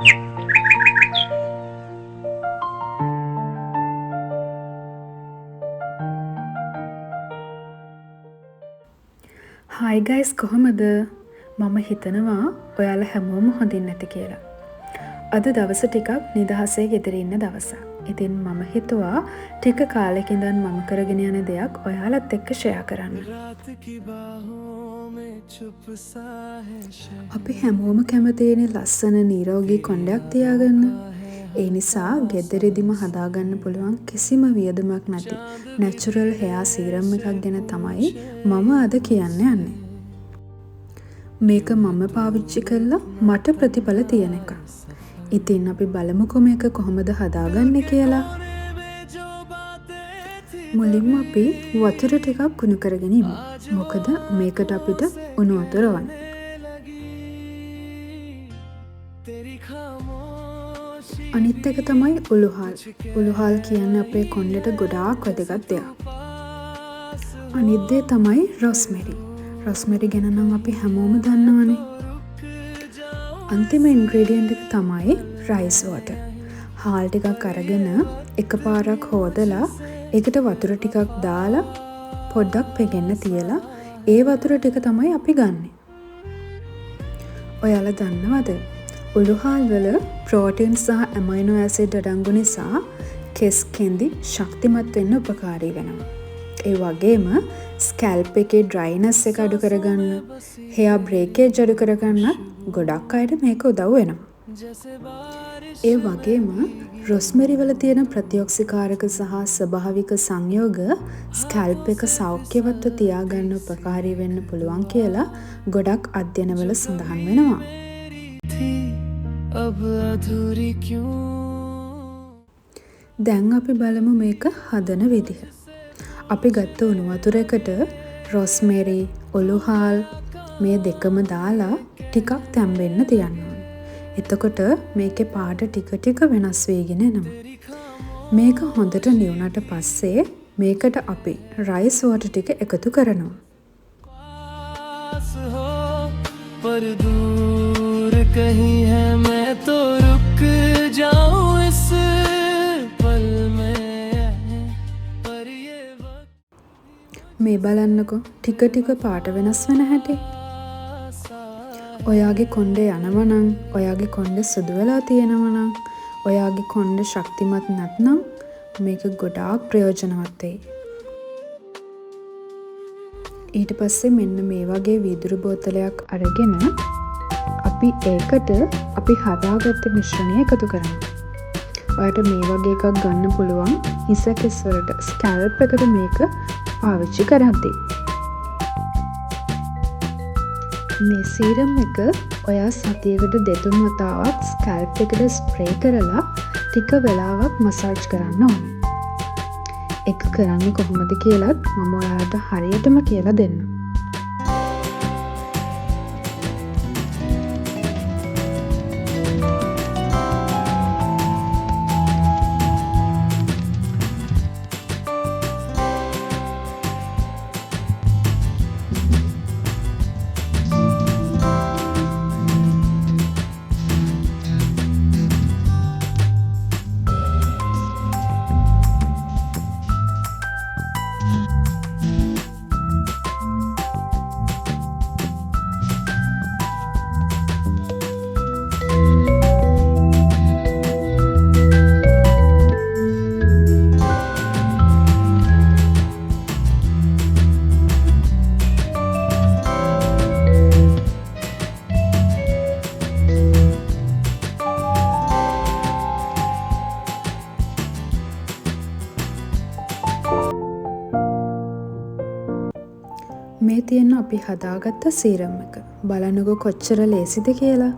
Hi guys, කොහමද? මම හිතනවා ඔයාලා හැමෝම හොඳින් නැති කියලා. අද දවස ටිකක් නිදහසේ ගෙදර ඉන්න දවසක්. ඉතින් මම හිතුවා ටික කාලෙක ඉඳන් මම කරගෙන යන දෙයක් ඔයාලත් එක්ක ෂෙයා කරන්න. අපි හැමෝම කැමතිනේ ලස්සන නිරෝගී කොණ්ඩයක් තියාගන්න. ඒ නිසා ගෙදරදිම හදාගන්න පුළුවන් කිසිම වියදමක් නැති නැචරල් හෙයා සීරම් එකක් ගැන තමයි මම අද කියන්න යන්නේ. මේක මම පාවිච්චි කළා මට ප්‍රතිඵල තියෙන එක. ඉතින් අපි බලමුකෝ මේක කොහොමද හදාගන්නේ කියලා. මුලින්ම අපි වතුර ටිකක් උණු කරගෙන ඉමු. මොකද මේකට අපිට උණු වතුර ඕන. අනිත් එක තමයි උළුහල්. උළුහල් කියන්නේ අපේ කොණ්ඩෙට ගොඩාක් වැදගත් දෙයක්. අනිත් දේ තමයි රොස්මෙරි. රොස්මෙරි ගැන නම් අපි හැමෝම දන්නවනේ. අන්තිම ඉන්ග්‍රීඩියන්ට් එක තමයි රයිස් වෝටර්. හාල් ටිකක් අරගෙන එකපාරක් හොදලා ඒකට වතුර ටිකක් දාලා පොඩ්ඩක් පෙගෙන්න තියලා ඒ වතුර ටික තමයි අපි ගන්නෙ. ඔයාලා දන්නවද? උළුහල් වල ප්‍රෝටීන් සහ ඇමයිනෝ ඇසිඩ් අඩංගු නිසා කෙස් කෙඳි ශක්තිමත් වෙන්න උපකාරී වෙනවා. ඒ වගේම ස්කැල්ප් එකේ ඩ්‍රයිනස් එක අඩු කරගන්න, හෙයා බ්‍රේකේජ් අඩු කරගන්න ගොඩක් අයට මේක උදව් වෙනවා. ඒ වගේම රොස්මෙරි වල තියෙන ප්‍රතිඔක්සිකාරක සහ ස්වභාවික සංයෝග ස්කැල්ප් එක සෞඛ්‍යවත්ව තියාගන්න උපකාරී වෙන්න පුළුවන් කියලා ගොඩක් අධ්‍යයනවල සඳහන් වෙනවා. දැන් අපි බලමු මේක හදන විදිහ. අපි ගත්ත උණු වතුර එකට රොස්මෙරි, උළුහල් මේ දෙකම දාලා ටිකක් තැම්බෙන්න තියන්න ඕනේ. එතකොට මේකේ පාට ටික ටික වෙනස් වෙගෙන එනවා. මේක හොඳට නිවුණට පස්සේ මේකට අපි රයිස් වෝටර් ටික එකතු කරනවා. पर दूर कहीं है मैं तो रुक जाऊं इस पल में पर ये මේ බලන්නකෝ ටික ටික පාට වෙනස් වෙන හැටි. ඔයාගේ කොණ්ඩේ යනවනම්, ඔයාගේ කොණ්ඩේ සුදු වෙලා තියෙනවනම්, ඔයාගේ කොණ්ඩේ ශක්තිමත් නැත්නම් මේක ගොඩාක් ප්‍රයෝජනවත් වෙයි. ඊට පස්සේ මෙන්න මේ වගේ වීදුරු බෝතලයක් අරගෙන අපි ඒකට අපි හදාගත්ත මිශ්‍රණය එකතු කරමු. ඔයාලට මේ වගේ එකක් ගන්න පුළුවන් හිස කෙස් වලට ස්කැල්ප් එකට මේක පාවිච්චි කරද්දී. මේ සීරම් එක ඔයා සතියකට 2-3 වතාවක් ස්කැල්ප් එකට ස්ප්‍රේ කරලා ටික වෙලාවක් මසාජ් කරන්න ඕනේ. ඒක කරන්නේ කොහොමද කියලාත් මම ඔයාලට හරියටම කියලා දෙන්නම්. මේ තියෙන අපි හදාගත්ත සීරම් එක. බලන්නකෝ කොච්චර ලේසිද කියලා.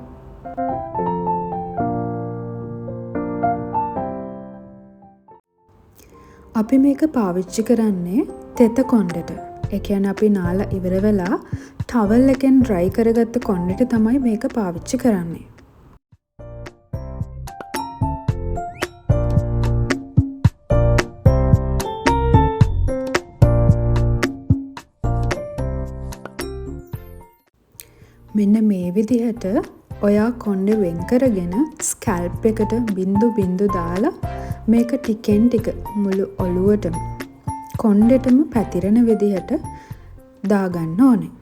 අපි මේක පාවිච්චි කරන්නේ තෙත කොණ්ඩෙට. ඒ කියන්නේ අපි නාලා ඉවර වෙලා ටවල් එකෙන් ඩ්‍රයි කරගත්ත කොණ්ඩෙට තමයි මේක පාවිච්චි කරන්නේ. මෙන්න මේ විදිහට ඔයා කොණ්ඩේ වෙන් කරගෙන ස්කැල්ප් එකට බින්දු බින්දු දාලා මේක ටිකෙන් ටික මුළු ඔළුවටම කොණ්ඩෙටම පැතිරෙන විදිහට දාගන්න ඕනේ.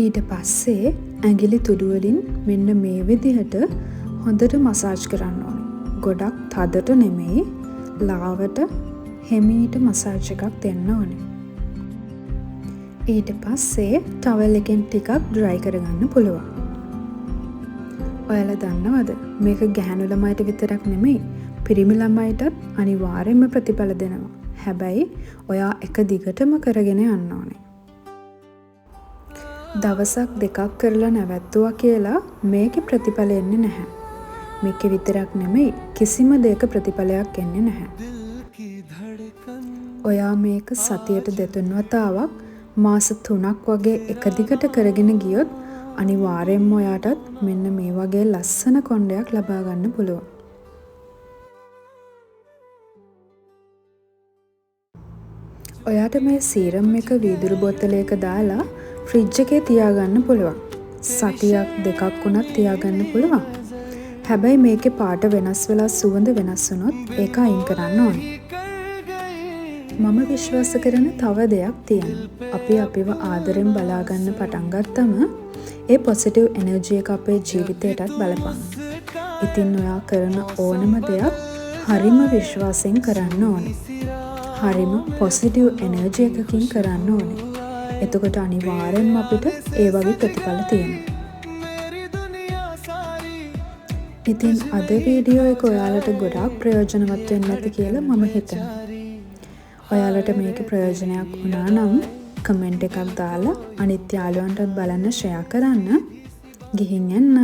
ඊට පස්සේ ඇඟිලි තුඩු වලින් මෙන්න මේ විදිහට හොඳට මසාජ් කරන්න ඕනේ. ගොඩක් තදට නෙමෙයි, ලාවට හෙමීට මසාජ් එකක් දෙන්න ඕනේ. ඊට පස්සේ ටවල් එකෙන් ටිකක් ඩ්‍රයි කරගන්න පුළුවන්. ඔයාලා දන්නවද මේක ගැහැණු ළමයිට විතරක් නෙමෙයි, පිරිමි ළමයිටත් අනිවාර්යයෙන්ම ප්‍රතිඵල දෙනවා. හැබැයි ඔයා එක දිගටම කරගෙන යන්න ඕනේ. දවසක් දෙකක් කරලා නැවැත්තුවා කියලා මේකේ ප්‍රතිඵල එන්නේ නැහැ. මේකේ විතරක් නෙමෙයි, කිසිම දෙයක ප්‍රතිඵලයක් එන්නේ නැහැ. ඔයා මේක සතියට 2-3 වතාවක් මාස 3ක් වගේ එක දිගට කරගෙන ගියොත් අනිවාර්යයෙන්ම ඔයාටත් මෙන්න මේ වගේ ලස්සන කොණ්ඩයක් ලබා ගන්න පුළුවන්. ඔයාට මේ සීරම් එක වීදුරු බෝතලයක දාලා ෆ්‍රිජ් එකේ තියාගන්න පුළුවන්. සතියක් දෙකක් වුණත් තියාගන්න පුළුවන්. හැබැයි මේකේ පාට වෙනස් වෙලා සුවඳ වෙනස් වුණොත් ඒක අයින් කරන්න ඕනේ. මම විශ්වාස කරන තව දෙයක් තියෙනවා. අපි අපිව ආදරෙන් බලා ගන්න පටන් ගත්තම ඒ පොසිටිව් එනර්ජි එක අපේ ජීවිතයටත් බලපානවා. ඉතින් ඔයා කරන ඕනම දෙයක් හරිම විශ්වාසයෙන් කරන්න ඕනේ. හරිම පොසිටිව් එනර්ජි එකකින් කරන්න ඕනේ. එතකොට අනිවාර්යෙන්ම අපිට ඒ වගේ ප්‍රතිඵල තියෙනවා. ඉතින් අද වීඩියෝ එක ඔයාලට ගොඩාක් ප්‍රයෝජනවත් වෙන්න ඇති කියලා මම හිතනවා. ඔයාලට මේක ප්‍රයෝජනයක් වුණා නම් කමෙන්ට් එකක් දාලා අනිත් යාළුවන්ටත් බලන්න ෂෙයා කරන්න. ගිහින් යන්න.